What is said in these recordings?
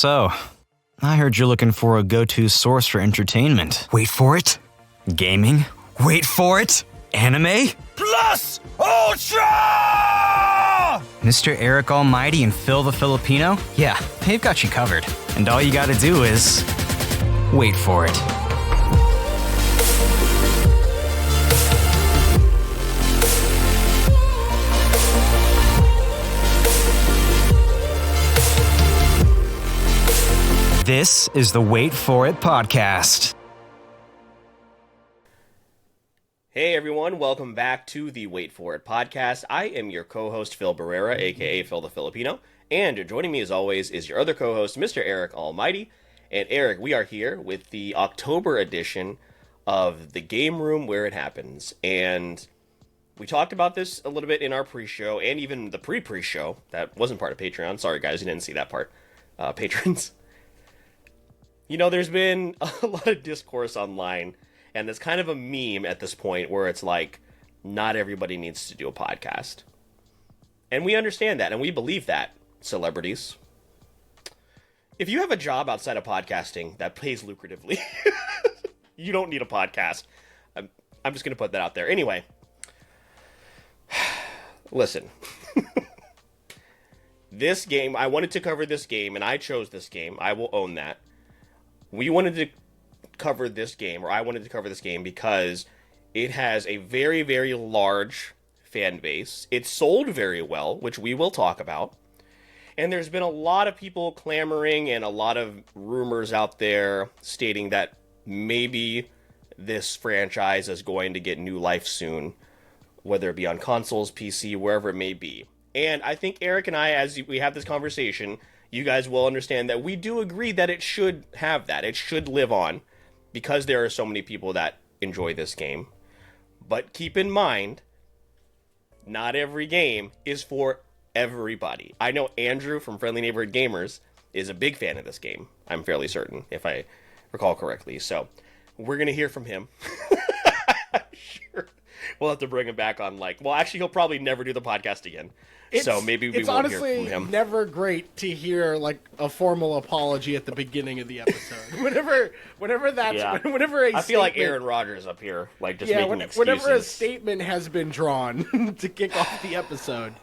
So, I heard you're looking for a go-to source for entertainment. Wait for it. Gaming? Wait for it. Anime? Plus Ultra! Mr. Eric Almighty and Phil the Filipino? Yeah, they've got you covered. And all you gotta do is... wait for it. This is the Wait For It podcast. Hey everyone, welcome back to the Wait For It podcast. I am your co-host Phil Barrera, aka Phil the Filipino, and joining me as always is your other co-host, Mr. Eric Almighty. And Eric, we are here with the October edition of the Game Room Where It Happens. And we talked about this a little bit in our pre-show, and even the pre-show. That wasn't part of Patreon. Sorry guys, you didn't see that part. Patrons. You know, there's been a lot of discourse online, and it's kind of a meme at this point where it's like, not everybody needs to do a podcast. And we understand that, and we believe that, celebrities. If you have a job outside of podcasting that pays lucratively, you don't need a podcast. I'm just going to put that out there. Anyway, listen. This game, I wanted to cover this game, and I chose this game. I will own that. We wanted to cover this game, or I wanted to cover this game because it has a very, very large fan base. It's sold very well, which we will talk about. And there's been a lot of people clamoring and a lot of rumors out there stating that maybe this franchise is going to get new life soon, whether it be on consoles, PC, wherever it may be. And I think Eric and I, as we have this conversation, you guys will understand that we do agree that it should have that. It should live on because there are so many people that enjoy this game. But keep in mind, not every game is for everybody. I know Andrew from Friendly Neighborhood Gamers is a big fan of this game. I'm fairly certain, if I recall correctly. So we're going to hear from him. Sure. We'll have to bring him back on actually, he'll probably never do the podcast again. So maybe we won't hear from him. It's honestly never great to hear a formal apology at the beginning of the episode. Whenever I feel like Aaron Rodgers up here, making excuses. Whenever a statement has been drawn to kick off the episode,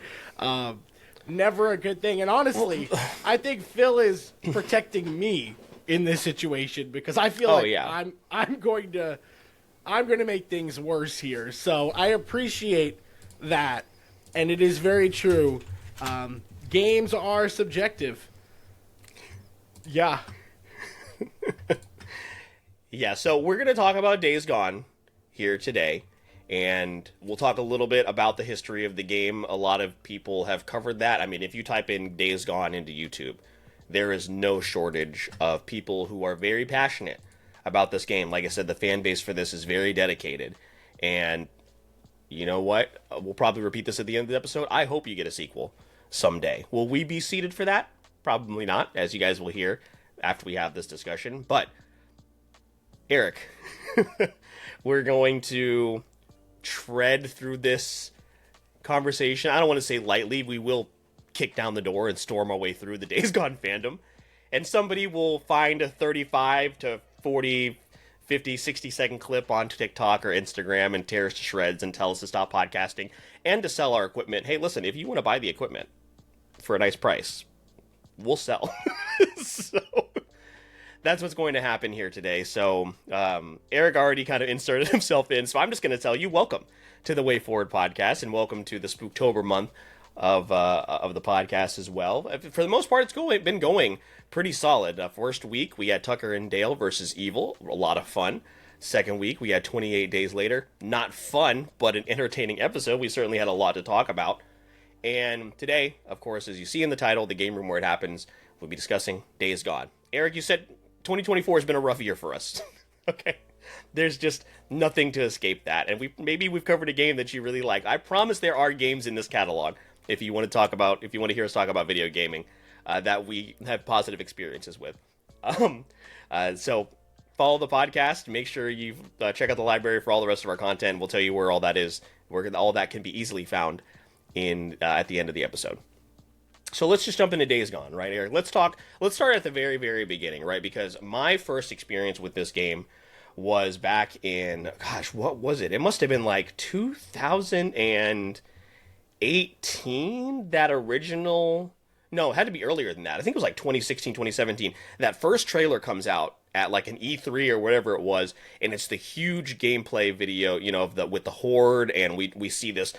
never a good thing. And honestly, I think Phil is protecting me in this situation because I feel I'm going to make things worse here. So I appreciate that. And it is very true. Games are subjective. Yeah. Yeah, so we're going to talk about Days Gone here today. And we'll talk a little bit about the history of the game. A lot of people have covered that. I mean, if you type in Days Gone into YouTube, there is no shortage of people who are very passionate about this game. Like I said, the fan base for this is very dedicated. And you know what? We'll probably repeat this at the end of the episode. I hope you get a sequel someday. Will we be seated for that? Probably not, as you guys will hear after we have this discussion. But, Eric, we're going to tread through this conversation. I don't want to say lightly. We will kick down the door and storm our way through the Days Gone fandom. And somebody will find a 35 to 40 50, 60-second clip on TikTok or Instagram and tear us to shreds and tell us to stop podcasting and to sell our equipment. Hey, listen, if you want to buy the equipment for a nice price, we'll sell. So that's what's going to happen here today. So Eric already kind of inserted himself in, so I'm just going to tell you welcome to the Way Forward podcast and welcome to the Spooktober month of the podcast as well. For the most part, it's been going pretty solid. First week, we had Tucker and Dale versus Evil. A lot of fun. Second week, we had 28 Days Later. Not fun, but an entertaining episode. We certainly had a lot to talk about. And today, of course, as you see in the title, the Game Room Where It Happens, we'll be discussing Days Gone. Eric, you said 2024 has been a rough year for us. Okay. There's just nothing to escape that. And we've covered a game that you really like. I promise there are games in this catalog, if you want to hear us talk about video gaming, that we have positive experiences with. So follow the podcast. Make sure you check out the library for all the rest of our content. We'll tell you where all that is, where all that can be easily found at the end of the episode. So let's just jump into Days Gone, right, Eric? Let's start at the very, very beginning, right? Because my first experience with this game was back in, gosh, what was it? It must have been like 2018, that original. No, it had to be earlier than that. I think it was like 2016, 2017. That first trailer comes out at like an E3 or whatever it was, and it's the huge gameplay video, of with the horde, and we see this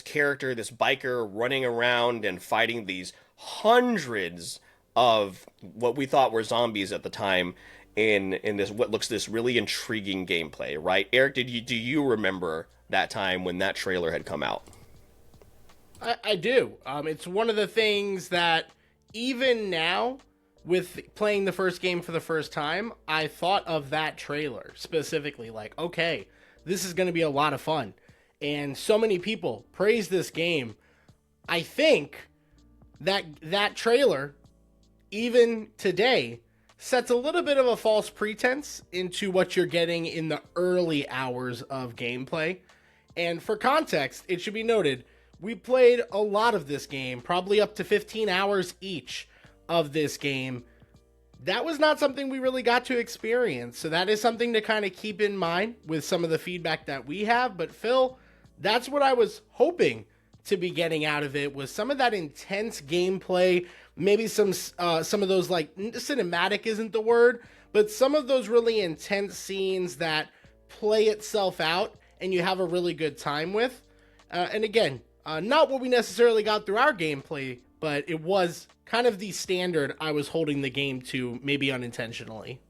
character, this biker running around and fighting these hundreds of what we thought were zombies at the time in this what looks this really intriguing gameplay, right? Eric, do you remember that time when that trailer had come out? I do. It's one of the things that even now, with playing the first game for the first time, I thought of that trailer specifically. Like, okay, this is going to be a lot of fun. And so many people praise this game. I think that trailer, even today, sets a little bit of a false pretense into what you're getting in the early hours of gameplay. And for context, it should be noted, we played a lot of this game, probably up to 15 hours each of this game. That was not something we really got to experience. So that is something to kind of keep in mind with some of the feedback that we have. But Phil, that's what I was hoping to be getting out of it, was some of that intense gameplay, maybe some of those, like, cinematic isn't the word, but some of those really intense scenes that play itself out and you have a really good time with. And again, not what we necessarily got through our gameplay, but it was kind of the standard I was holding the game to, maybe unintentionally.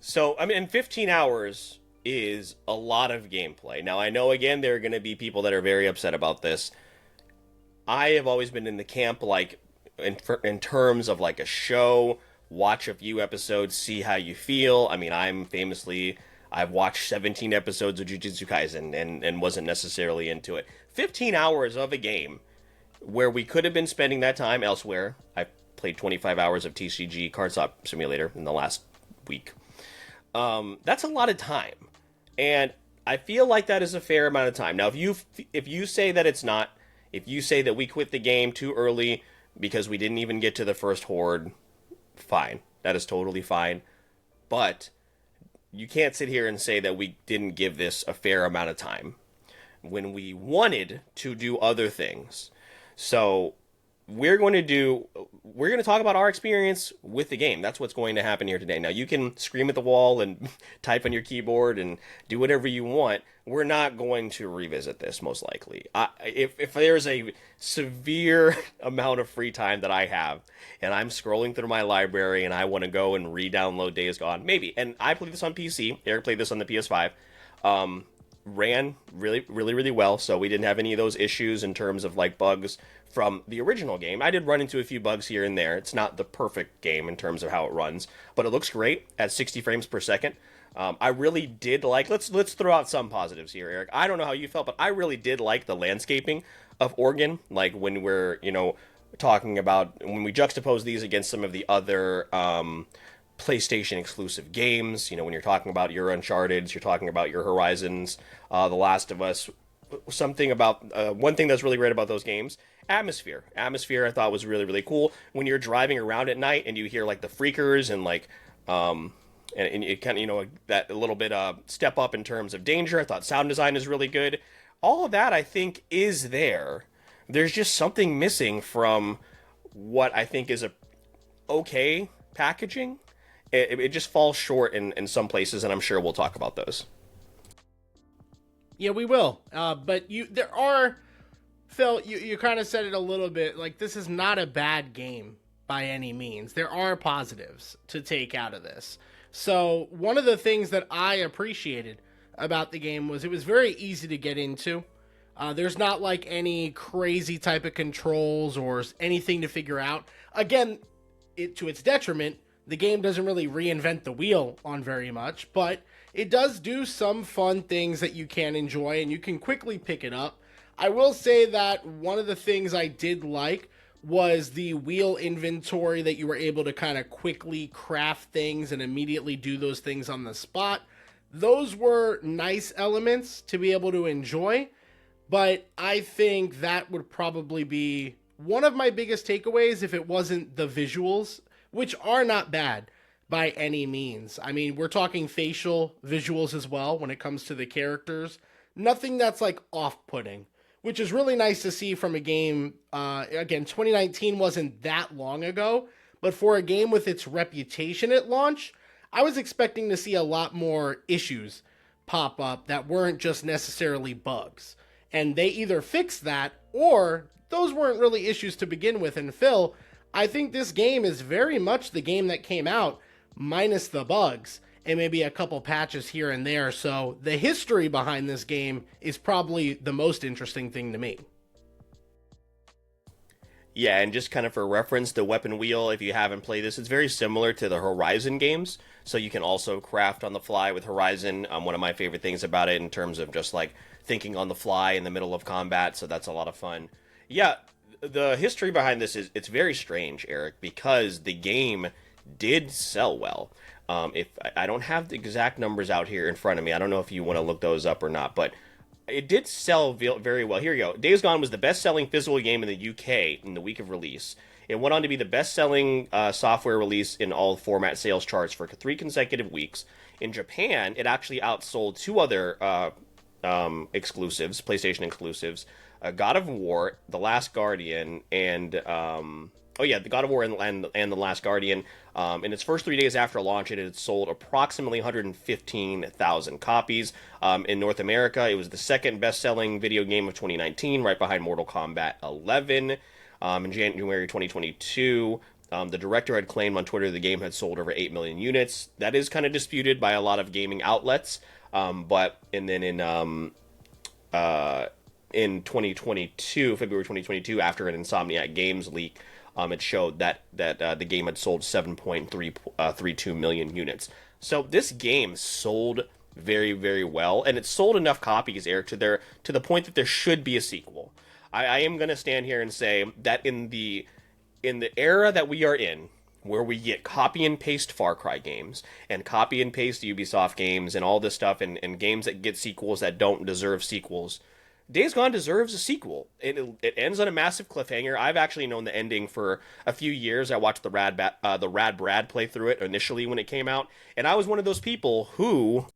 So, I mean, 15 hours is a lot of gameplay. Now, I know, again, there are going to be people that are very upset about this. I have always been in the camp, like, in terms of, like, a show, watch a few episodes, see how you feel. I mean, I've watched 17 episodes of Jujutsu Kaisen and wasn't necessarily into it. 15 hours of a game where we could have been spending that time elsewhere. I played 25 hours of TCG Card Swap Simulator in the last week. That's a lot of time. And I feel like that is a fair amount of time. Now, if you say that it's not, if you say that we quit the game too early because we didn't even get to the first horde, fine. That is totally fine. But you can't sit here and say that we didn't give this a fair amount of time when we wanted to do other things. So we're going to talk about our experience with the game. That's what's going to happen here today. Now, you can scream at the wall and type on your keyboard and do whatever you want. We're not going to revisit this, most likely. If there's a severe amount of free time that I have, and I'm scrolling through my library and I want to go and re-download Days Gone, maybe. And I played this on PC. Eric played this on the PS5. Ran really, really, really well, so we didn't have any of those issues in terms of, like, bugs from the original game. I did run into a few bugs here and there. It's not the perfect game in terms of how it runs, but it looks great at 60 frames per second. I really did like, let's throw out some positives here, Eric. I don't know how you felt, but I really did like the landscaping of Oregon, like when we're, talking about, when we juxtapose these against some of the other PlayStation exclusive games, when you're talking about your Uncharted, you're talking about your Horizons, The Last of Us, something about, one thing that's really great about those games, atmosphere I thought was really, really cool. When you're driving around at night and you hear, like, the freakers and, like, and it kind of, that a little bit step up in terms of danger. I thought sound design is really good. All of that, I think, is there. There's just something missing from what I think is a okay packaging. It just falls short in some places, and I'm sure we'll talk about those. Yeah, we will. But there are, Phil, you kind of said it a little bit, like, this is not a bad game by any means. There are positives to take out of this. So one of the things that I appreciated about the game was it was very easy to get into. There's not, like, any crazy type of controls or anything to figure out. Again, to its detriment, the game doesn't really reinvent the wheel on very much, but it does do some fun things that you can enjoy, and you can quickly pick it up. I will say that one of the things I did like was the wheel inventory, that you were able to kind of quickly craft things and immediately do those things on the spot. Those were nice elements to be able to enjoy, but I think that would probably be one of my biggest takeaways, if it wasn't the visuals, which are not bad by any means. I mean, we're talking facial visuals as well when it comes to the characters. Nothing that's like off-putting, which is really nice to see from a game. Again, 2019 wasn't that long ago, but for a game with its reputation at launch, I was expecting to see a lot more issues pop up that weren't just necessarily bugs. And they either fixed that, or those weren't really issues to begin with. And Phil, I think this game is very much the game that came out minus the bugs and maybe a couple patches here and there. So the history behind this game is probably the most interesting thing to me. Yeah, and just kind of for reference, the weapon wheel, if you haven't played this, it's very similar to the Horizon games. So you can also craft on the fly with Horizon. One of my favorite things about it in terms of just like thinking on the fly in the middle of combat. So that's a lot of fun. Yeah, the history behind this is, it's very strange, Eric, because the game did sell well. If I don't have the exact numbers out here in front of me, I don't know if you want to look those up or not, but it did sell very well. Here you go. Days Gone was the best-selling physical game in the UK in the week of release. It went on to be the best-selling software release in all format sales charts for 3 consecutive weeks. In Japan, it actually outsold 2 other exclusives, PlayStation exclusives, God of War, The Last Guardian, and the God of War and The Last Guardian. In its first 3 days after launch, it had sold approximately 115,000 copies. In North America, it was the second best-selling video game of 2019, right behind Mortal Kombat 11. In January 2022, the director had claimed on Twitter the game had sold over 8 million units. That is kind of disputed by a lot of gaming outlets. In 2022, February 2022, after an Insomniac Games leak, it showed that the game had sold 7.32 million units. So this game sold very, very well, and it sold enough copies, Eric, to the point that there should be a sequel. I am going to stand here and say that in the era that we are in, where we get copy and paste Far Cry games and copy and paste Ubisoft games and all this stuff, and games that get sequels that don't deserve sequels, Days Gone deserves a sequel. It ends on a massive cliffhanger. I've actually known the ending for a few years. I watched the Rad Brad play through it initially when it came out, and I was one of those people who,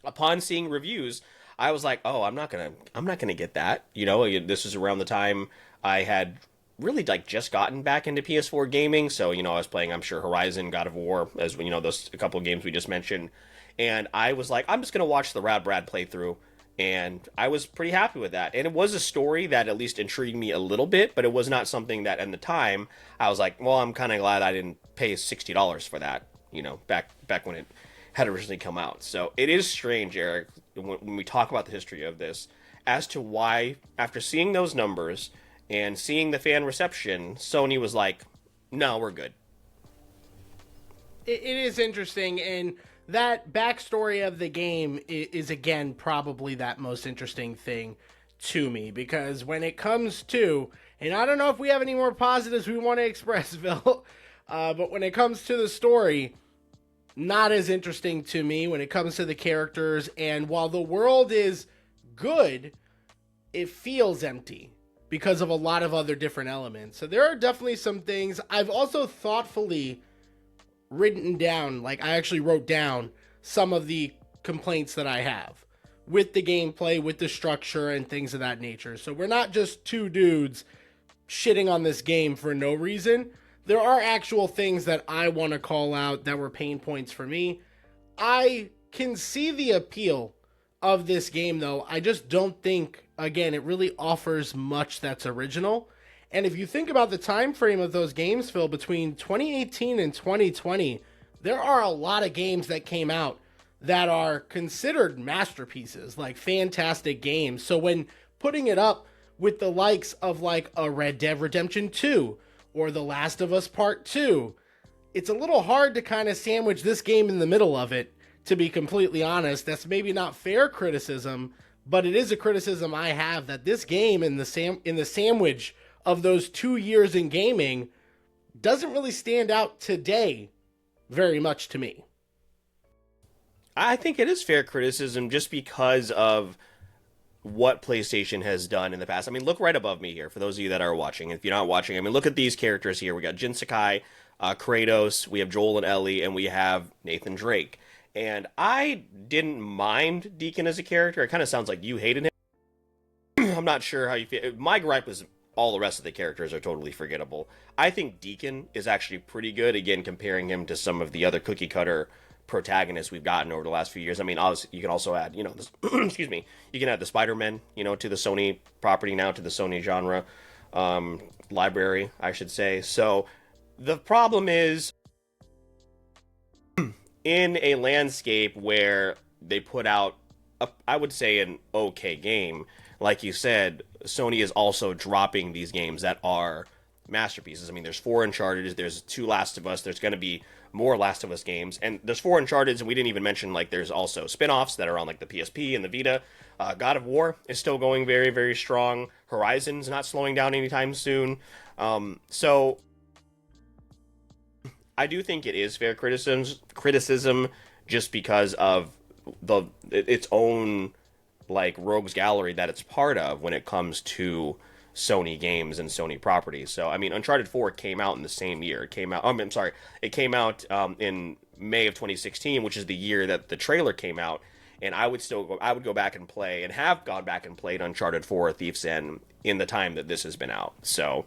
upon seeing reviews, I was like, "Oh, I'm not gonna get that." You know, this is around the time I had really like just gotten back into PS4 gaming, so I was playing, I'm sure, Horizon, God of War, as those a couple of games we just mentioned, and I was like, I'm just gonna watch the Rad Brad playthrough. And I was pretty happy with that. And it was a story that at least intrigued me a little bit, but it was not something that at the time I was like, well, I'm kind of glad I didn't pay $60 for that, back when it had originally come out. So it is strange, Eric, when we talk about the history of this, as to why, after seeing those numbers and seeing the fan reception, Sony was like, no, we're good. It is interesting, and that backstory of the game is again probably that most interesting thing to me, because when it comes to, and I don't know if we have any more positives we want to express, Phil, but when it comes to the story, not as interesting to me when it comes to the characters, and while the world is good, it feels empty because of a lot of other different elements. So there are definitely some things I've also thoughtfully written down. Like, I actually wrote down some of the complaints that I have with the gameplay, with the structure, and things of that nature. So we're not just two dudes shitting on this game for no reason. There are actual things that I want to call out that were pain points for me. I can see the appeal of this game, though. I just don't think, again, it really offers much that's original. And if you think about the time frame of those games, Phil, between 2018 and 2020, there are a lot of games that came out that are considered masterpieces, like fantastic games. So when putting it up with the likes of like a Red Dead Redemption 2 or The Last of Us Part 2, it's a little hard to kind of sandwich this game in the middle of it, to be completely honest. That's maybe not fair criticism, but it is a criticism I have, that this game in the sandwich of those 2 years in gaming doesn't really stand out today very much to me. I think it is fair criticism just because of what PlayStation has done in the past. I mean, look right above me here, for those of you that are watching. If you're not watching, I mean, look at these characters here. We got Jin Sakai, Kratos, we have Joel and Ellie, and we have Nathan Drake. And I didn't mind Deacon as a character. It kind of sounds like you hated him. I'm not sure how you feel. My gripe was all the rest of the characters are totally forgettable. I think Deacon is actually pretty good, again, comparing him to some of the other cookie cutter protagonists we've gotten over the last few years. I mean, obviously, you can also add, this, excuse me, you can add the Spider-Man, to the Sony property now, to the Sony genre library, I should say. So the problem is, in a landscape where they put out, I would say, an okay game, like you said, Sony is also dropping these games that are masterpieces. I mean, there's 4 Uncharted, there's 2 Last of Us, there's going to be more Last of Us games, and there's 4 Uncharted, and we didn't even mention, there's also spin-offs that are on, the PSP and the Vita. God of War is still going very, very strong. Horizon's not slowing down anytime soon. So I do think it is fair criticism just because of its own, rogues gallery that it's part of when it comes to Sony games and Sony properties. So, I mean, Uncharted 4 came out in the same year. It came out, it came out in May of 2016, which is the year that the trailer came out, and I would go back and play, and have gone back and played Uncharted 4 Thief's End in the time that this has been out. So,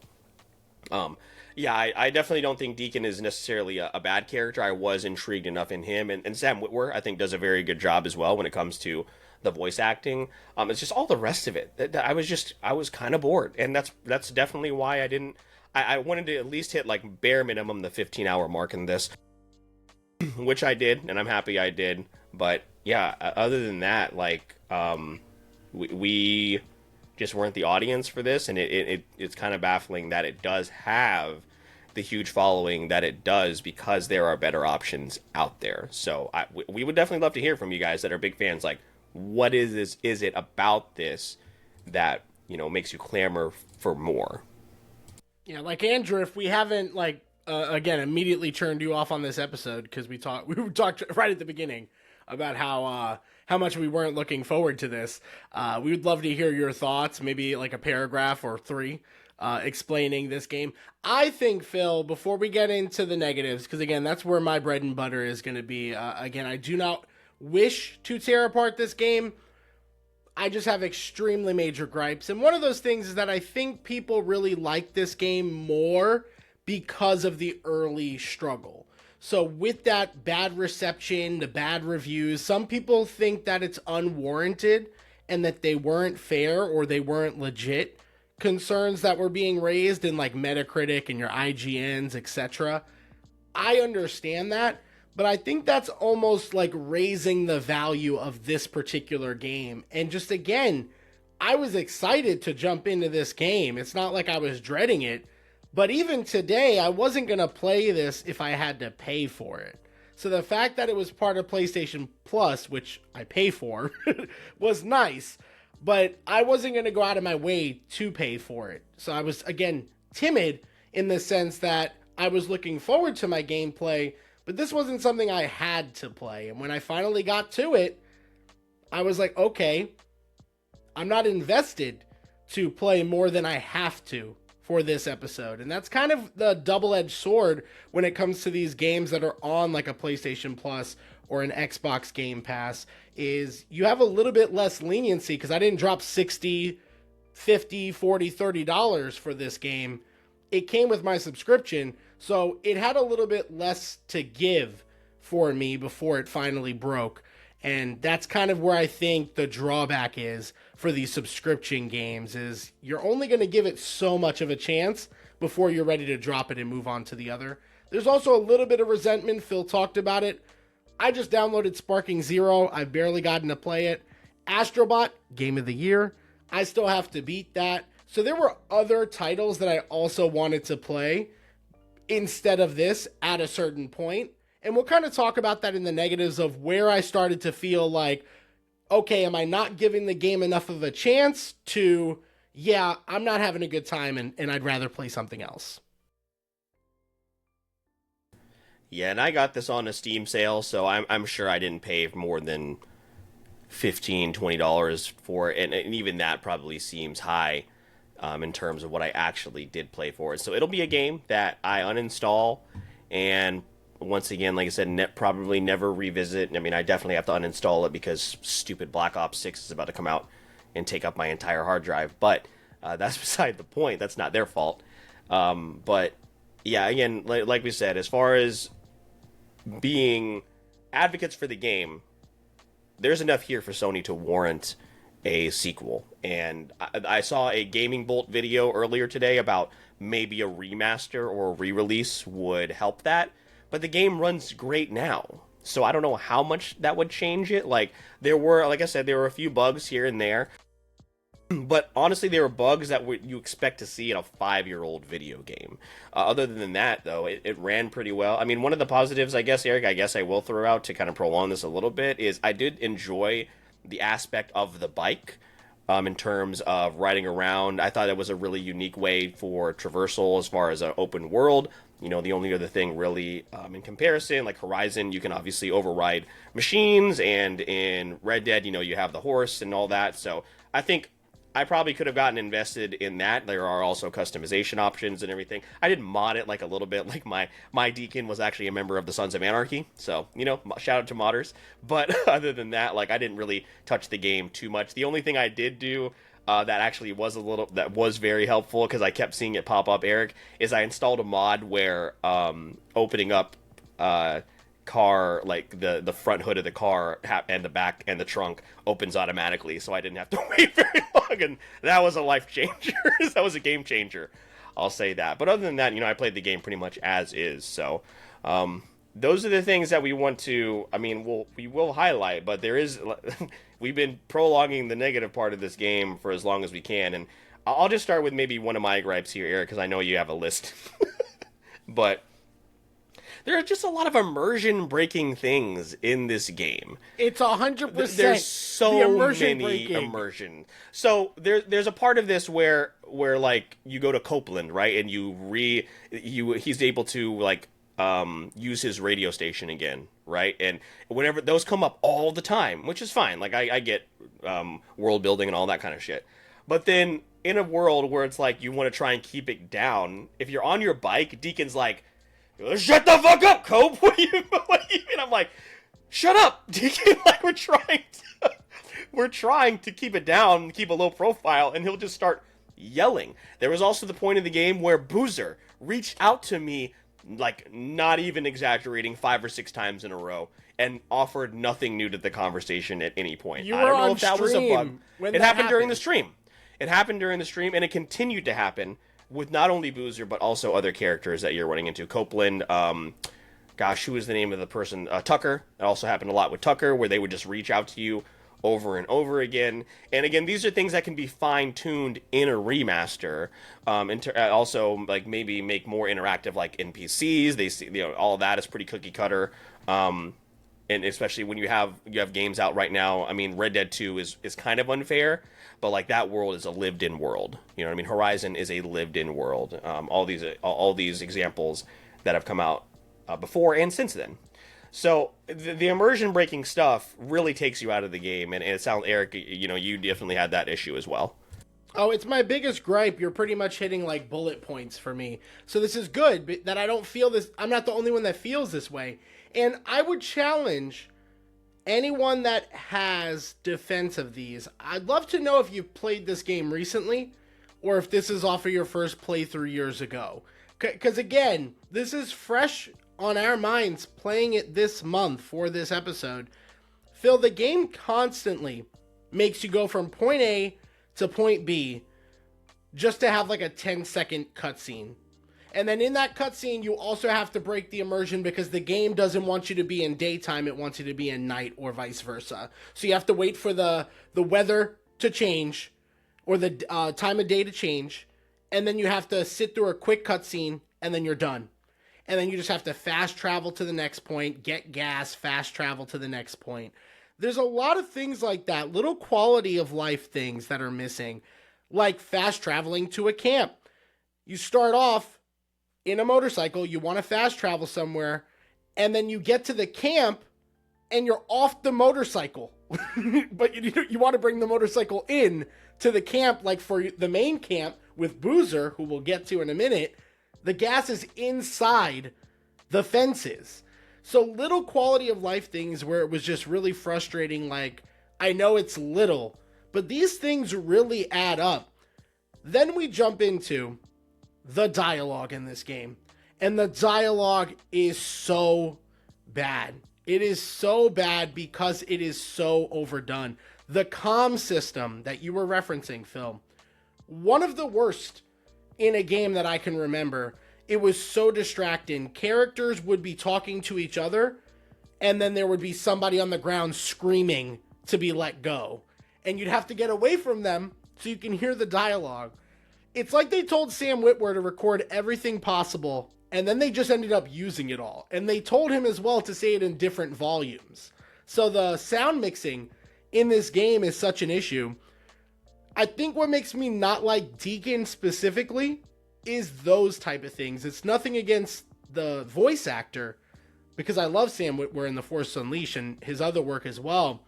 yeah, I definitely don't think Deacon is necessarily a bad character. I was intrigued enough in him, and Sam Witwer, I think, does a very good job as well when it comes to the voice acting. It's just all the rest of it. I was kind of bored, and that's definitely why I wanted to at least hit bare minimum the 15-hour mark in this, which I did, and I'm happy I did. But yeah, other than that, we just weren't the audience for this, and it's kind of baffling that it does have the huge following that it does, because there are better options out there. So we would definitely love to hear from you guys that are big fans. What is this? Is it about this that, makes you clamor for more? Yeah, Andrew, if we haven't again immediately turned you off on this episode because we talked right at the beginning about how much we weren't looking forward to this. We would love to hear your thoughts, maybe a paragraph or 3 explaining this game. I think, Phil, before we get into the negatives, because again, that's where my bread and butter is going to be. Again, I do not wish to tear apart this game. I just have extremely major gripes. And one of those things is that I think people really like this game more because of the early struggle. So with that bad reception, the bad reviews, some people think that it's unwarranted and that they weren't fair or they weren't legit concerns that were being raised in Metacritic and your IGNs, etc. I understand that. But I think that's almost raising the value of this particular game. And just again, I was excited to jump into this game. It's not like I was dreading it. But even today, I wasn't going to play this if I had to pay for it. So the fact that it was part of PlayStation Plus, which I pay for, was nice. But I wasn't going to go out of my way to pay for it. So I was, again, timid in the sense that I was looking forward to my gameplay, but this wasn't something I had to play. And when I finally got to it, I was like, okay, I'm not invested to play more than I have to for this episode. And that's kind of the double-edged sword when it comes to these games that are on a PlayStation Plus or an Xbox Game Pass, is you have a little bit less leniency, because I didn't drop $60, $50, $40, $30 for this game. It came with my subscription, so it had a little bit less to give for me before it finally broke. And that's kind of where I think the drawback is for these subscription games, is you're only going to give it so much of a chance before you're ready to drop it and move on to the other. There's also a little bit of resentment. Phil talked about it. I just downloaded Sparking Zero. I've barely gotten to play it. Astrobot, Game of the Year. I still have to beat that. So there were other titles that I also wanted to play instead of this at a certain point. And we'll kind of talk about that in the negatives of where I started to feel like, okay, am I not giving the game enough of a chance, to, yeah, I'm not having a good time and I'd rather play something else. Yeah, and I got this on a Steam sale, so I'm sure I didn't pay more than $15-20 for it, and even that probably seems high in terms of what I actually did play for it. So it'll be a game that I uninstall, and once again, like I said, probably never revisit. I mean, I definitely have to uninstall it because stupid Black Ops 6 is about to come out and take up my entire hard drive. But that's beside the point. That's not their fault. But yeah, again, like we said, as far as being advocates for the game, there's enough here for Sony to warrant a sequel. And I saw a Gaming Bolt video earlier today about maybe a remaster or a re-release would help that. But the game runs great now, so I don't know how much that would change it. Like I said, there were a few bugs here and there, but honestly, there were bugs that you expect to see in a 5-year-old video game. Other than that, though, it ran pretty well. I mean, one of the positives, I guess, Eric, I will throw out to kind of prolong this a little bit, is I did enjoy the aspect of the bike. In terms of riding around, I thought it was a really unique way for traversal as far as an open world. You know, the only other thing really in comparison, like Horizon, you can obviously override machines, and in Red Dead, you know, you have the horse and all that. So I think I probably could have gotten invested in that. There are also customization options and everything. I did mod it like a little bit, like my deacon was actually a member of the Sons of Anarchy. So, you know, shout out to modders. But other than that, like, I didn't really touch the game too much. The only thing I did do that actually was very helpful, because I kept seeing it pop up, Eric, is I installed a mod where opening up car, like the front hood of the car and the back and the trunk opens automatically, so I didn't have to wait very long, and that was a life changer. That was a game changer, I'll say that. But other than that, you know, I played the game pretty much as is. So those are the things that we want to, I mean, we will highlight, but there is, we've been prolonging the negative part of this game for as long as we can, and I'll just start with maybe one of my gripes here, Eric, because I know you have a list. But there are just a lot of immersion-breaking things in this game. It's 100%. There's so many immersion. So there's a part of this where like you go to Copeland, right, and he's able to like use his radio station again, right? And whenever those come up all the time, which is fine. Like I get world building and all that kind of shit. But then in a world where it's like you want to try and keep it down, if you're on your bike, Deacon's like, "Shut the fuck up, Cope!" What do you mean? I'm like, "Shut up, Deacon!" Like we're trying to keep it down, keep a low profile, and he'll just start yelling. There was also the point of the game where Boozer reached out to me, like, not even exaggerating, 5 or 6 times in a row, and offered nothing new to the conversation at any point. You were on stream. That was a bug. It happened during the stream. It happened during the stream, and it continued to happen with not only Boozer, but also other characters that you're running into. Copeland, who was the name of the person? Tucker. It also happened a lot with Tucker, where they would just reach out to you over and over again. And again, these are things that can be fine-tuned in a remaster. Also, like, maybe make more interactive, like NPCs. They see, you know, all of that is pretty cookie cutter. And especially when you have games out right now. I mean, Red Dead 2 is kind of unfair, but like that world is a lived-in world. You know what I mean? Horizon is a lived-in world. All these examples that have come out before and since then. So the immersion-breaking stuff really takes you out of the game, and it sounds, Eric, you know, you definitely had that issue as well. Oh, it's my biggest gripe. You're pretty much hitting like bullet points for me. So this is good, but that I don't feel this. I'm not the only one that feels this way. And I would challenge anyone that has defense of these. I'd love to know if you've played this game recently, or if this is off of your first playthrough years ago. Because again, this is fresh on our minds playing it this month for this episode. Phil, the game constantly makes you go from point A to point B just to have like a 10-second cutscene. And then in that cutscene, you also have to break the immersion because the game doesn't want you to be in daytime. It wants you to be in night, or vice versa. So you have to wait for the weather to change, or the time of day to change. And then you have to sit through a quick cutscene, and then you're done. And then you just have to fast travel to the next point, get gas, fast travel to the next point. There's a lot of things like that, little quality of life things that are missing, like fast traveling to a camp. You start off in a motorcycle, you want to fast travel somewhere, and then you get to the camp, and you're off the motorcycle but you want to bring the motorcycle in to the camp, like for the main camp with Boozer, who we'll get to in a minute. The gas is inside the fences. So little quality of life things where it was just really frustrating. Like, I know it's little, but these things really add up. Then we jump into the dialogue in this game. And the dialogue is so bad. It is so bad because it is so overdone. The comm system that you were referencing, Phil, one of the worst in a game that I can remember. It was so distracting. Characters would be talking to each other, and then there would be somebody on the ground screaming to be let go. And you'd have to get away from them so you can hear the dialogue. It's like they told Sam Witwer to record everything possible, and then they just ended up using it all. And they told him as well to say it in different volumes. So the sound mixing in this game is such an issue. I think what makes me not like Deacon specifically is those type of things. It's nothing against the voice actor, because I love Sam Witwer in The Force Unleashed and his other work as well.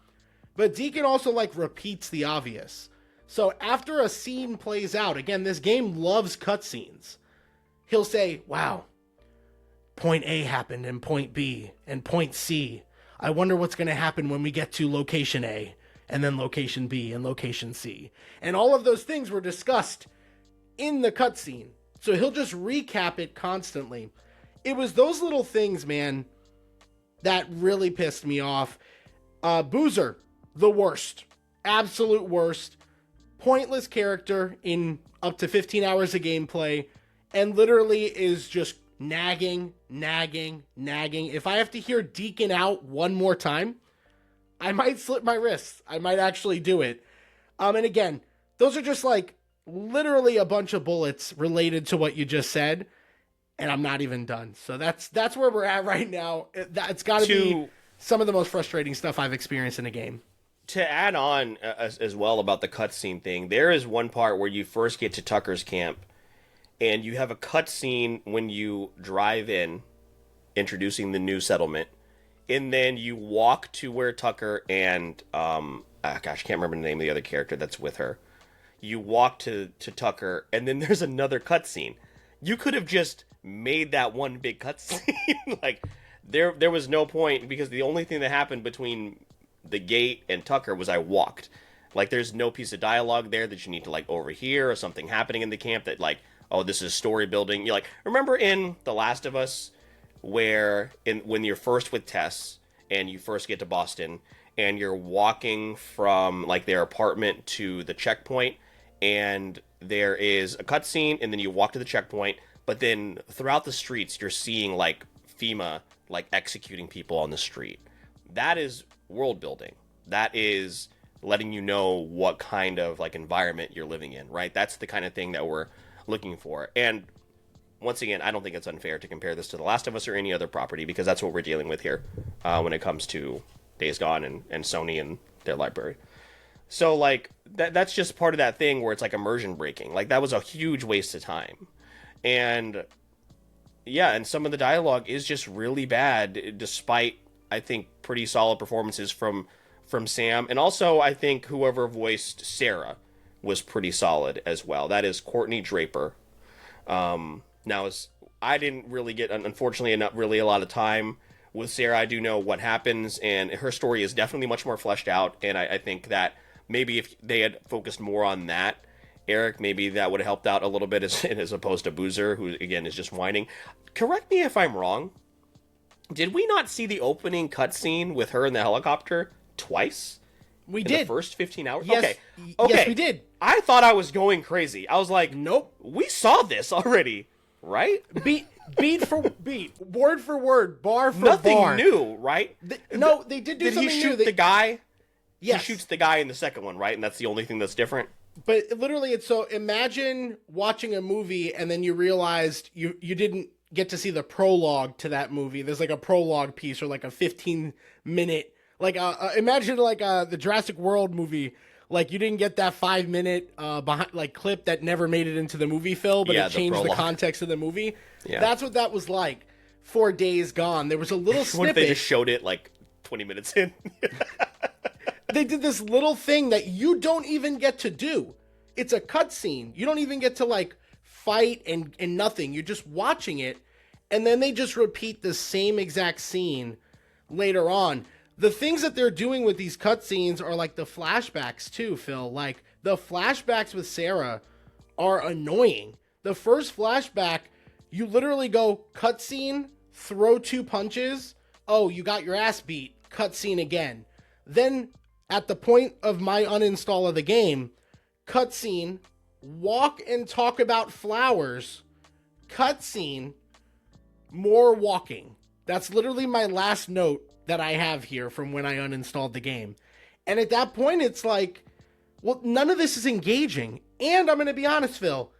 But Deacon also like repeats the obvious. So after a scene plays out, again, this game loves cutscenes. He'll say, wow, point A happened and point B and point C. I wonder what's going to happen when we get to location A and then location B and location C. And all of those things were discussed in the cutscene. So he'll just recap it constantly. It was those little things, man, that really pissed me off. Boozer, the worst. Absolute worst. Pointless character in up to 15 hours of gameplay, and literally is just nagging. If I have to hear Deacon out one more time, I might slip my wrists. I might actually do it. And again, those are just like literally a bunch of bullets related to what you just said, and I'm not even done. So that's where we're at right now. It's got to be some of the most frustrating stuff I've experienced in a game. To add on as well about the cutscene thing, there is one part where you first get to Tucker's camp, and you have a cutscene when you drive in, introducing the new settlement, and then you walk to where Tucker and I can't remember the name of the other character that's with her. You walk to Tucker, and then there's another cutscene. You could have just made that one big cutscene. Like, there was no point, because the only thing that happened between the gate and Tucker was I walked. Like, there's no piece of dialogue there that you need to, like, overhear, or something happening in the camp that, like, oh, this is story building. You like, remember in The Last of Us, where when you're first with Tess, and you first get to Boston, and you're walking from, like, their apartment to the checkpoint, and there is a cutscene, and then you walk to the checkpoint, but then throughout the streets, you're seeing, like, FEMA, like, executing people on the street. That is world building. That is letting you know what kind of, like, environment you're living in, right? That's the kind of thing that we're looking for. And once again, I don't think it's unfair to compare this to The Last of Us or any other property, because that's what we're dealing with here when it comes to Days Gone and Sony and their library. So, like, that's just part of that thing where it's, like, immersion breaking. Like, that was a huge waste of time. And, yeah, and some of the dialogue is just really bad, despite, I think, pretty solid performances from Sam. And also, I think whoever voiced Sarah was pretty solid as well. That is Courtney Draper. Now, I didn't really get, unfortunately, not really a lot of time with Sarah. I do know what happens, and her story is definitely much more fleshed out, and I think that maybe if they had focused more on that, Eric, maybe that would have helped out a little bit as opposed to Boozer, who, again, is just whining. Correct me if I'm wrong. Did we not see the opening cutscene with her in the helicopter twice? We did. The first 15 hours? Yes, Okay, yes, we did. I thought I was going crazy. I was like, nope. We saw this already, right? Beat for beat, word for word, bar for Nothing bar. Nothing new, right? They did do something new. Did he shoot the guy? Yes. He shoots the guy in the second one, right? And that's the only thing that's different? But literally, it's so, imagine watching a movie and then you realized you didn't get to see the prologue to that movie. There's like a prologue piece or like a 15-minute, like imagine like the Jurassic World movie. Like, you didn't get that 5-minute behind, like, clip that never made it into the movie, Phil, but it changed the context of the movie. Yeah. That's what that was like for Days Gone. There was a little snippet. What if they just showed it like 20 minutes in? They did this little thing that you don't even get to do. It's a cutscene. You don't even get to like fight and nothing. You're just watching it. And then they just repeat the same exact scene later on. The things that they're doing with these cutscenes are like the flashbacks too, Phil. Like the flashbacks with Sarah are annoying. The first flashback, you literally go cutscene, throw 2 punches. Oh, you got your ass beat. Cutscene again. Then at the point of my uninstall of the game, cutscene, walk and talk about flowers, cutscene, more walking. That's literally my last note that I have here from when I uninstalled the game. And at that point, it's like, well, none of this is engaging. And I'm going to be honest, Phil,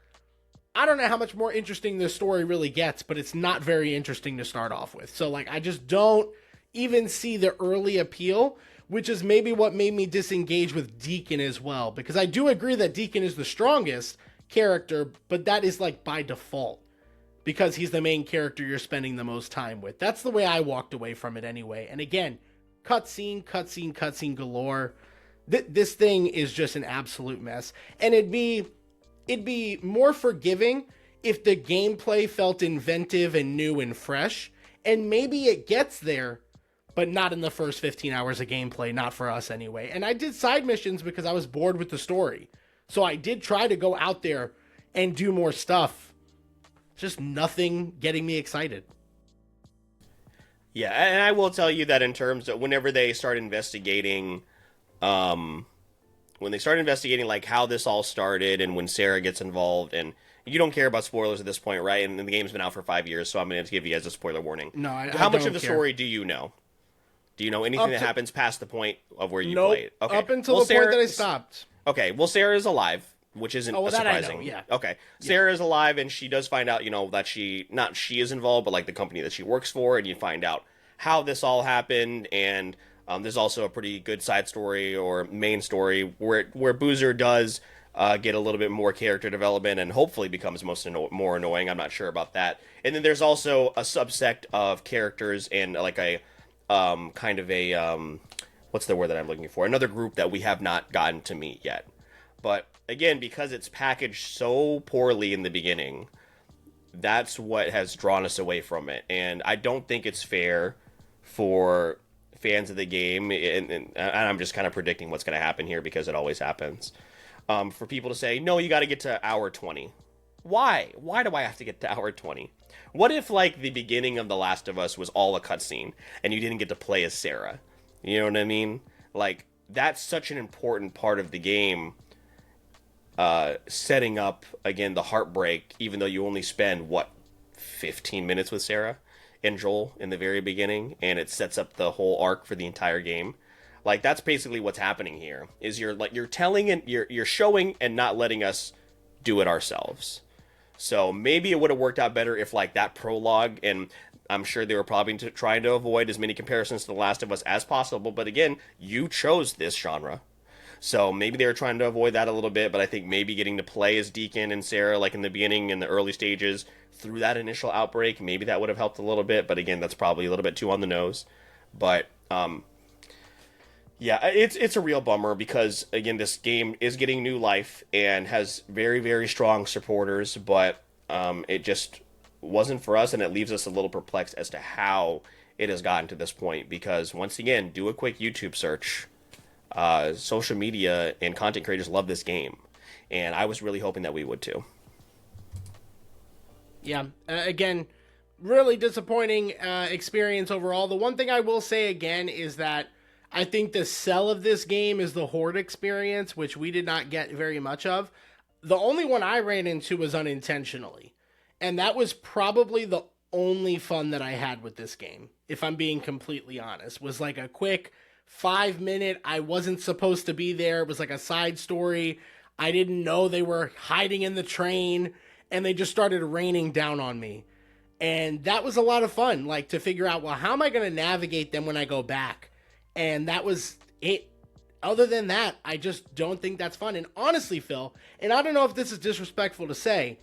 I don't know how much more interesting this story really gets, but it's not very interesting to start off with. So, like, I just don't even see the early appeal, which is maybe what made me disengage with Deacon as well. Because I do agree that Deacon is the strongest character, but that is, like, by default. Because he's the main character you're spending the most time with. That's the way I walked away from it anyway. And again, cutscene galore. This thing is just an absolute mess. And it'd be more forgiving if the gameplay felt inventive and new and fresh. And maybe it gets there, but not in the first 15 hours of gameplay. Not for us anyway. And I did side missions because I was bored with the story. So I did try to go out there and do more stuff. Just nothing getting me excited. Yeah, and I will tell you that in terms of whenever they start investigating, like how this all started and when Sarah gets involved, and you don't care about spoilers at this point, right? And the game's been out for 5 years, so I'm going to give you guys a spoiler warning. No, How much of the story do you know? Do you know anything that happens past the point of where you played? Okay. Up until the point that I stopped. Okay, well, Sarah is alive. Which isn't surprising. I know, yeah. Okay. Sarah is alive, and she does find out, that she is involved, but like the company that she works for, and you find out how this all happened, and there's also a pretty good side story or main story where Boozer does get a little bit more character development and hopefully becomes more annoying. I'm not sure about that. And then there's also a subsect of characters and like a kind of a what's the word that I'm looking for? Another group that we have not gotten to meet yet. But again, because it's packaged so poorly in the beginning, that's what has drawn us away from it. And I don't think it's fair for fans of the game, and I'm just kind of predicting what's going to happen here because it always happens, for people to say, no, you got to get to hour 20. Why? Why do I have to get to hour 20? What if, like, the beginning of The Last of Us was all a cutscene and you didn't get to play as Sarah? You know what I mean? Like, that's such an important part of the game. Setting up, again, the heartbreak, even though you only spend, 15 minutes with Sarah and Joel in the very beginning, and it sets up the whole arc for the entire game. Like, that's basically what's happening here, is you're telling and you're showing and not letting us do it ourselves. So maybe it would have worked out better if, like, that prologue, and I'm sure they were probably trying to avoid as many comparisons to The Last of Us as possible, but again, you chose this genre. So maybe they were trying to avoid that a little bit, but I think maybe getting to play as Deacon and Sarah, like in the beginning, in the early stages, through that initial outbreak, maybe that would have helped a little bit. But again, that's probably a little bit too on the nose. But yeah, it's a real bummer because, again, this game is getting new life and has very, very strong supporters, but it just wasn't for us, and it leaves us a little perplexed as to how it has gotten to this point. Because, once again, do a quick YouTube search. Social media and content creators love this game, and I was really hoping that we would too. Yeah, again, really disappointing experience overall. The one thing I will say again is that I think the sell of this game is the horde experience, which we did not get very much of. The only one I ran into was unintentionally, and that was probably the only fun that I had with this game, if I'm being completely honest. Was like a quick 5-minute, I wasn't supposed to be there. It was like a side story. I didn't know they were hiding in the train, and they just started raining down on me. And that was a lot of fun, like to figure out, well, how am I going to navigate them when I go back? And that was it. Other than that, I just don't think that's fun. And honestly, Phil, and I don't know if this is disrespectful to say,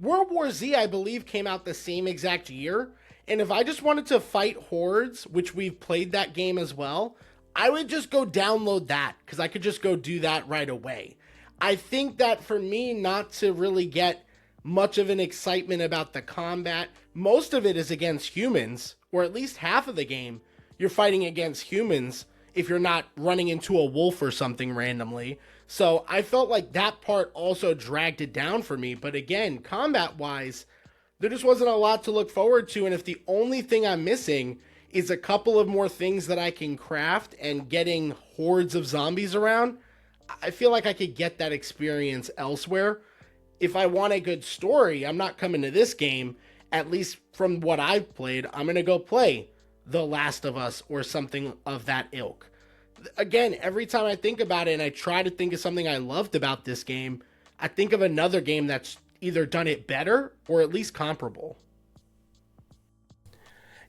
World War Z, I believe, came out the same exact year. And if I just wanted to fight hordes, which we've played that game as well, I would just go download that because I could just go do that right away. I think that for me not to really get much of an excitement about the combat, most of it is against humans, or at least half of the game, you're fighting against humans if you're not running into a wolf or something randomly. So I felt like that part also dragged it down for me. But again, combat-wise, there just wasn't a lot to look forward to. And if the only thing I'm missing is a couple of more things that I can craft and getting hordes of zombies around, I feel like I could get that experience elsewhere. If I want a good story, I'm not coming to this game. At least from what I've played, I'm going to go play The Last of Us or something of that ilk. Again, every time I think about it and I try to think of something I loved about this game, I think of another game that's either done it better or at least comparable.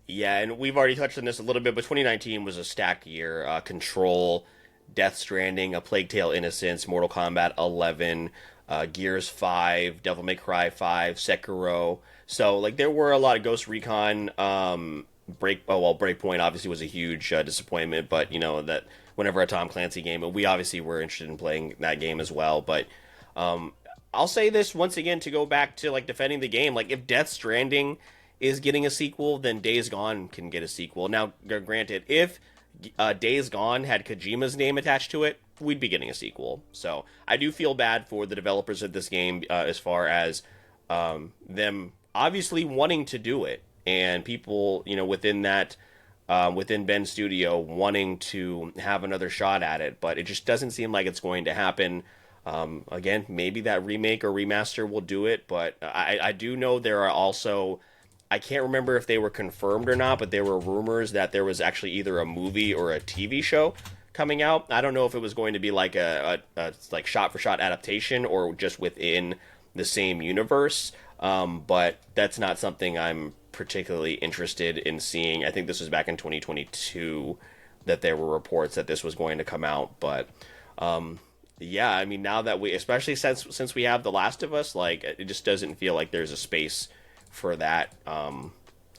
Yeah, and we've already touched on this a little bit, but 2019 was a stacked year. Control, Death Stranding, A Plague Tale: Innocence, Mortal Kombat 11, Gears 5, Devil May Cry 5, Sekiro. So, like, there were a lot of Ghost Recon. Breakpoint obviously was a huge disappointment, but, you know, that whenever a Tom Clancy game, and we obviously were interested in playing that game as well. But I'll say this once again to go back to, like, defending the game. Like, if Death Stranding is getting a sequel, then Days Gone can get a sequel. Now, granted, if Days Gone had Kojima's name attached to it, we'd be getting a sequel. So I do feel bad for the developers of this game as far as them obviously wanting to do it, and people, you know, within that, within Ben's studio wanting to have another shot at it, but it just doesn't seem like it's going to happen. Again, maybe that remake or remaster will do it, but I do know there are also, I can't remember if they were confirmed or not, but there were rumors that there was actually either a movie or a TV show coming out. I don't know if it was going to be like a like shot-for-shot adaptation or just within the same universe, but that's not something I'm particularly interested in seeing. I think this was back in 2022 that there were reports that this was going to come out, but yeah, I mean, now that we, especially since we have The Last of Us, like, it just doesn't feel like there's a space for that,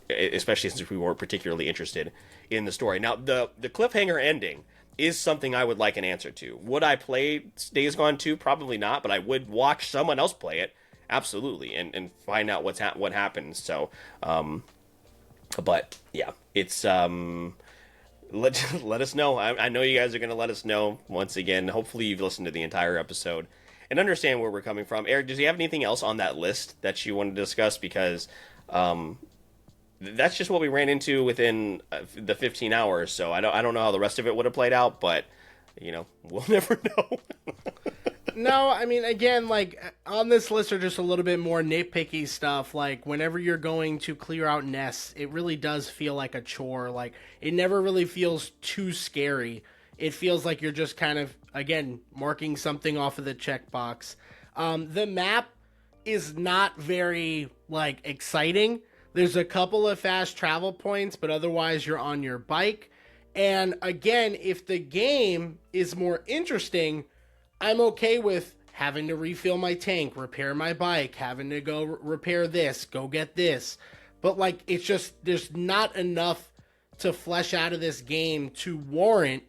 especially since we weren't particularly interested in the story. Now, the cliffhanger ending is something I would like an answer to. Would I play Days Gone 2? Probably not, but I would watch someone else play it, absolutely, and find out what happens. So, but yeah, it's let us know. I know you guys are going to let us know once again. Hopefully you've listened to the entire episode and understand where we're coming from. Eric, does you have anything else on that list that you want to discuss? Because that's just what we ran into within the 15 hours. So I don't know how the rest of it would have played out, but, you know, we'll never know. No, I mean, again, like, on this list are just a little bit more nitpicky stuff. Like, whenever you're going to clear out nests, it really does feel like a chore. Like, it never really feels too scary. It feels like you're just kind of, again, marking something off of the checkbox. The map is not very, like, exciting. There's a couple of fast travel points, but otherwise you're on your bike. And, again, if the game is more interesting, I'm okay with having to refill my tank, repair my bike, having to go repair this, go get this. But, like, it's just, there's not enough to flesh out of this game to warrant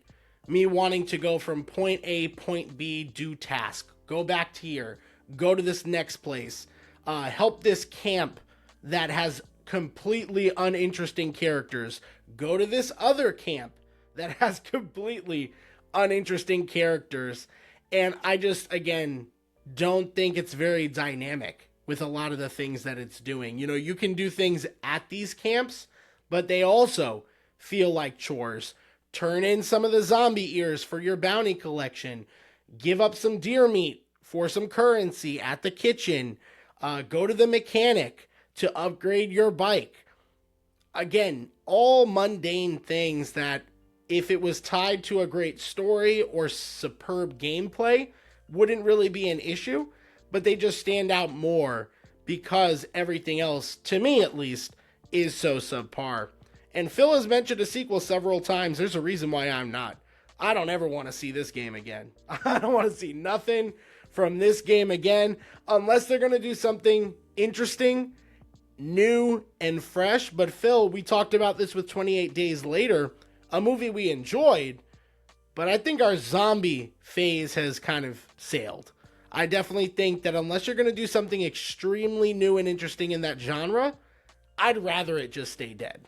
me wanting to go from point A, point B, do task, go back to here, go to this next place, help this camp that has completely uninteresting characters, go to this other camp that has completely uninteresting characters. And I just, again, don't think it's very dynamic with a lot of the things that it's doing. You know, you can do things at these camps, but they also feel like chores. Turn in some of the zombie ears for your bounty collection. Give up some deer meat for some currency at the kitchen. Go to the mechanic to upgrade your bike. Again, all mundane things that, if it was tied to a great story or superb gameplay, wouldn't really be an issue, but they just stand out more because everything else, to me at least, is so subpar. And Phil has mentioned a sequel several times. There's a reason why I'm not. I don't ever want to see this game again. I don't want to see nothing from this game again, unless they're going to do something interesting, new, and fresh. But Phil, we talked about this with 28 Days Later, a movie we enjoyed, But I think our zombie phase has kind of sailed. I definitely think that unless you're going to do something extremely new and interesting in that genre, I'd rather it just stay dead.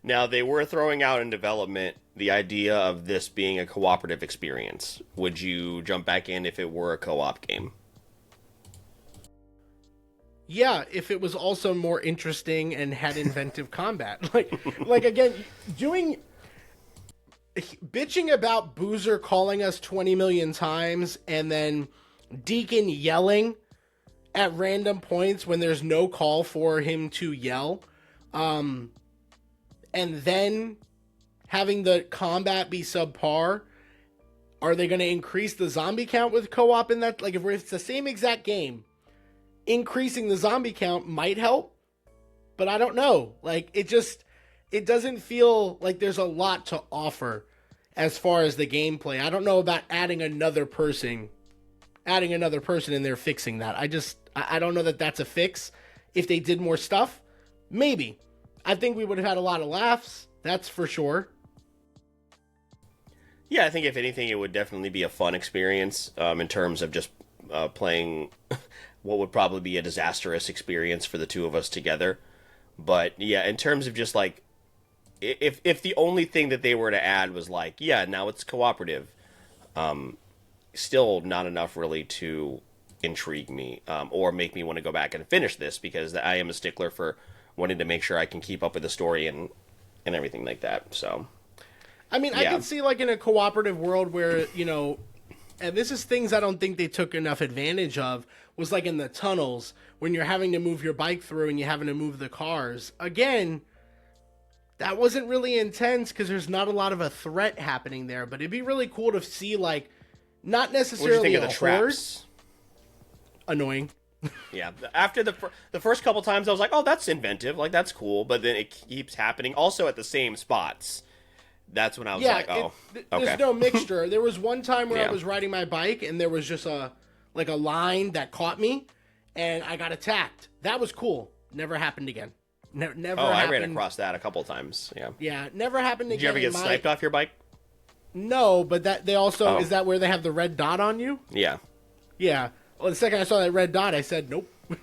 Now, they were throwing out in development the idea of this being a cooperative experience. Would you jump back in if it were a co-op game? Yeah, if it was also more interesting and had inventive combat. Like again, bitching about Boozer calling us 20 million times and then Deacon yelling at random points when there's no call for him to yell. And then having the combat be subpar. Are they going to increase the zombie count with co-op in that? Like, if it's the same exact game, increasing the zombie count might help, but I don't know. Like, it doesn't feel like there's a lot to offer as far as the gameplay. I don't know about adding another person in there fixing that. I don't know that that's a fix. If they did more stuff, maybe. I think we would have had a lot of laughs. That's for sure. Yeah, I think if anything, it would definitely be a fun experience in terms of just playing what would probably be a disastrous experience for the two of us together. But yeah, in terms of just like, if the only thing that they were to add was like, yeah, now it's cooperative, still not enough really to intrigue me or make me want to go back and finish this, because I am a stickler for wanting to make sure I can keep up with the story and everything like that. So, I mean, yeah. I can see like in a cooperative world where, you know, and this is things I don't think they took enough advantage of, was like in the tunnels when you're having to move your bike through and you're having to move the cars. Again, that wasn't really intense because there's not a lot of a threat happening there, but it'd be really cool to see, like, not necessarily what do you think of the traps? Annoying. Yeah, after the first couple times, I was like, oh, that's inventive, like, that's cool, but then it keeps happening, also at the same spots. That's when I was like, oh, okay. There's no mixture. There was one time where I was riding my bike, and there was just a line that caught me, and I got attacked. That was cool. Never happened again. Never happened. I ran across that a couple times, yeah. Yeah, never happened again. Did you ever get sniped off your bike? No, but that they also, is that where they have the red dot on you? Yeah. Yeah. Well, the second I saw that red dot, I said, nope. I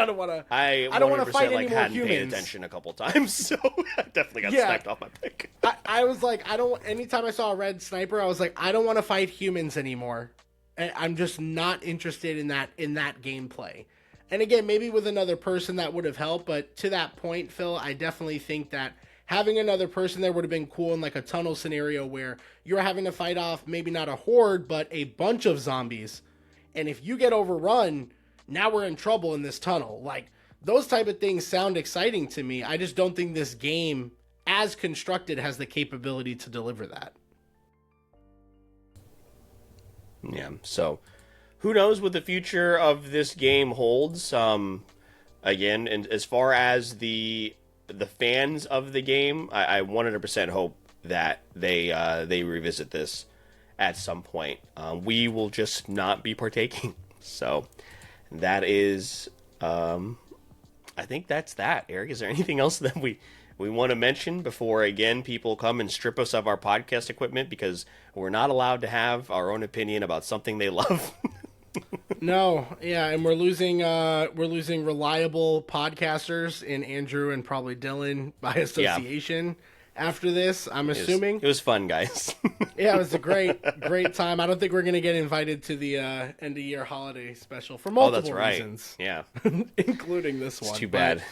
don't want to. I don't want to fight any more hadn't humans. paid attention a couple times, so I definitely got sniped off my bike. I was like, anytime I saw a red sniper, I was like, I don't want to fight humans anymore. I'm just not interested in that gameplay. And again, maybe with another person that would have helped, but to that point, Phil, I definitely think that having another person there would have been cool in like a tunnel scenario where you're having to fight off maybe not a horde, but a bunch of zombies. And if you get overrun, now we're in trouble in this tunnel. Like, those type of things sound exciting to me. I just don't think this game, as constructed, has the capability to deliver that. Yeah, so who knows what the future of this game holds. Again, and as far as the fans of the game, I 100% hope that they revisit this at some point. We will just not be partaking. So that is, I think that's that. Eric, is there anything else that we want to mention before, again, people come and strip us of our podcast equipment because we're not allowed to have our own opinion about something they love? No, yeah, and we're losing reliable podcasters in Andrew and probably Dylan by association after this, I'm assuming. It was fun, guys. Yeah, it was a great time. I don't think we're going to get invited to the end-of-year holiday special for multiple reasons. Yeah. Including this one. It's too bad.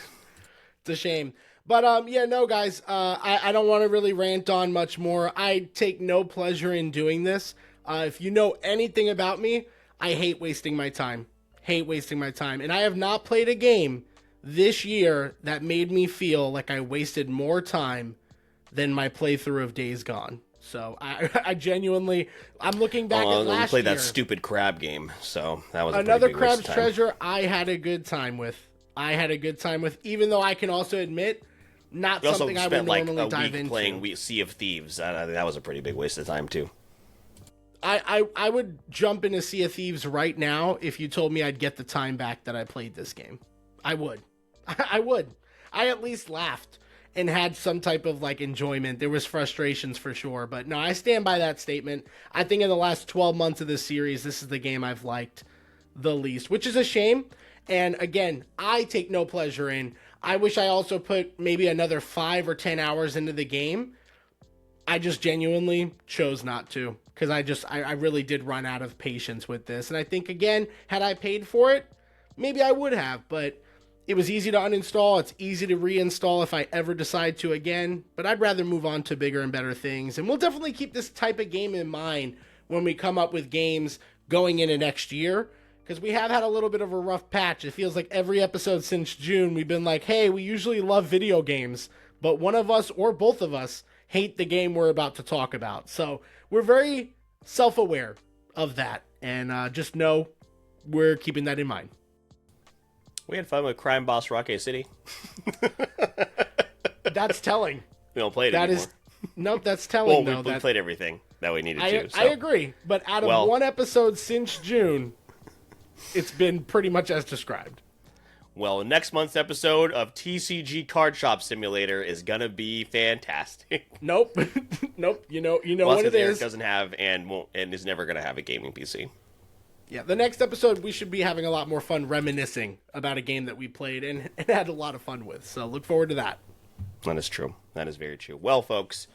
It's a shame. But, no, guys, I don't want to really rant on much more. I take no pleasure in doing this. If you know anything about me, I hate wasting my time. And I have not played a game this year that made me feel like I wasted more time than my playthrough of Days Gone. So I genuinely, I'm looking back at last year. Played that stupid crab game, so that was another Crab's Treasure. I had a good time with. Even though I can also admit, not something I would normally dive into. Playing Sea of Thieves. That was a pretty big waste of time too. I would jump into Sea of Thieves right now if you told me I'd get the time back that I played this game. I would. I at least laughed. and had some type of like enjoyment. There was frustrations for sure, but no, I stand by that statement. I think in the last 12 months of this series, this is the game I've liked the least, which is a shame. And again, I take no pleasure in. I wish I also put maybe another 5 or 10 hours into the game. I just genuinely chose not to, because I really did run out of patience with this. And I think, again, had I paid for it, maybe I would have, but it was easy to uninstall. It's easy to reinstall if I ever decide to again, but I'd rather move on to bigger and better things. And we'll definitely keep this type of game in mind when we come up with games going into next year, because we have had a little bit of a rough patch. It feels like every episode since June, we've been like, hey, we usually love video games, but one of us or both of us hate the game we're about to talk about. So we're very self-aware of that, and just know we're keeping that in mind. We had fun with Crime Boss Rocket City. That's telling. We don't play it that anymore. Nope, that's telling. Well, we played everything that we needed to. So. I agree, but out of one episode since June, it's been pretty much as described. Well, next month's episode of TCG Card Shop Simulator is gonna be fantastic. Nope, nope. You know what it Eric is. Doesn't have and is never gonna have a gaming PC. Yeah, the next episode we should be having a lot more fun reminiscing about a game that we played and had a lot of fun with. So look forward to that. That is true. That is very true. Well, folks,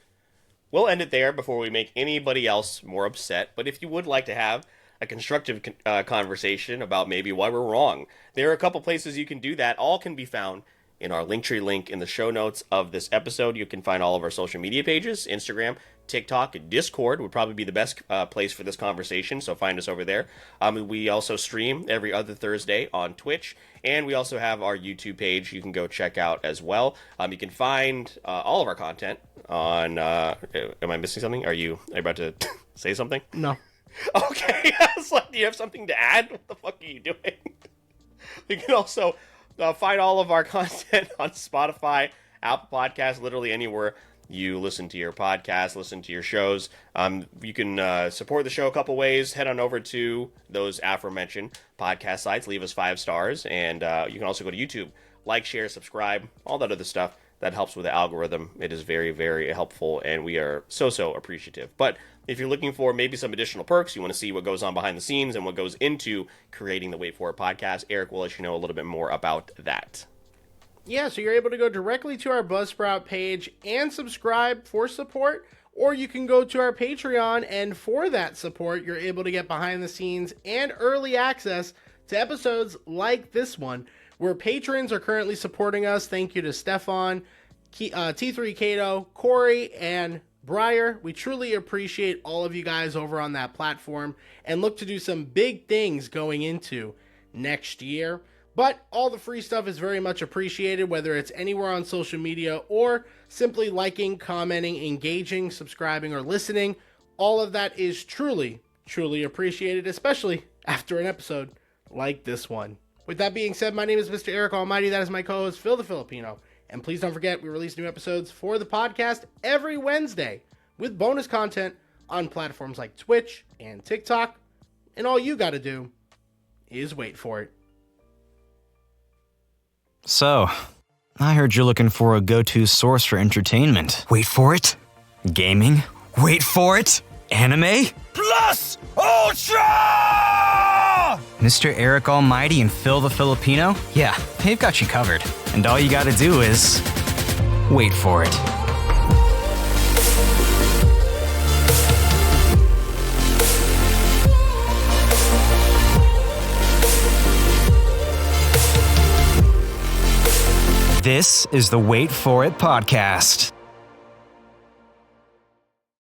we'll end it there before we make anybody else more upset. But if you would like to have a constructive conversation about maybe why we're wrong, there are a couple places you can do that. All can be found in our Linktree link in the show notes of this episode. You can find all of our social media pages, Instagram, TikTok, Discord would probably be the best place for this conversation, so find us over there. We also stream every other Thursday on Twitch, and we also have our YouTube page you can go check out as well. You can find all of our content on... am I missing something? Are you about to say something? No. Okay, I was like, do you have something to add? What the fuck are you doing? You can also find all of our content on Spotify, Apple Podcasts, literally anywhere you listen to your podcast, listen to your shows. You can support the show a couple ways. Head on over to those aforementioned podcast sites. Leave us 5 stars. And you can also go to YouTube. Like, share, subscribe, all that other stuff. That helps with the algorithm. It is very, very helpful, and we are so appreciative. But if you're looking for maybe some additional perks, you want to see what goes on behind the scenes and what goes into creating the Wait For It podcast, Eric will let you know a little bit more about that. Yeah, so you're able to go directly to our Buzzsprout page and subscribe for support, or you can go to our Patreon, and for that support, you're able to get behind the scenes and early access to episodes like this one, where patrons are currently supporting us. Thank you to Stefan, T3 Kato, Corey, and Breyer. We truly appreciate all of you guys over on that platform and look to do some big things going into next year. But all the free stuff is very much appreciated, whether it's anywhere on social media or simply liking, commenting, engaging, subscribing, or listening. All of that is truly appreciated, especially after an episode like this one. With that being said, my name is Mr. Eric Almighty. That is my co-host, Phil the Filipino. And please don't forget, we release new episodes for the podcast every Wednesday with bonus content on platforms like Twitch and TikTok. And all you got to do is wait for it. So, I heard you're looking for a go-to source for entertainment. Wait for it. Gaming? Wait for it. Anime? Plus Ultra! Mr. Eric Almighty and Phil the Filipino? Yeah, they've got you covered. And all you gotta do is... wait for it. This is the Wait For It podcast.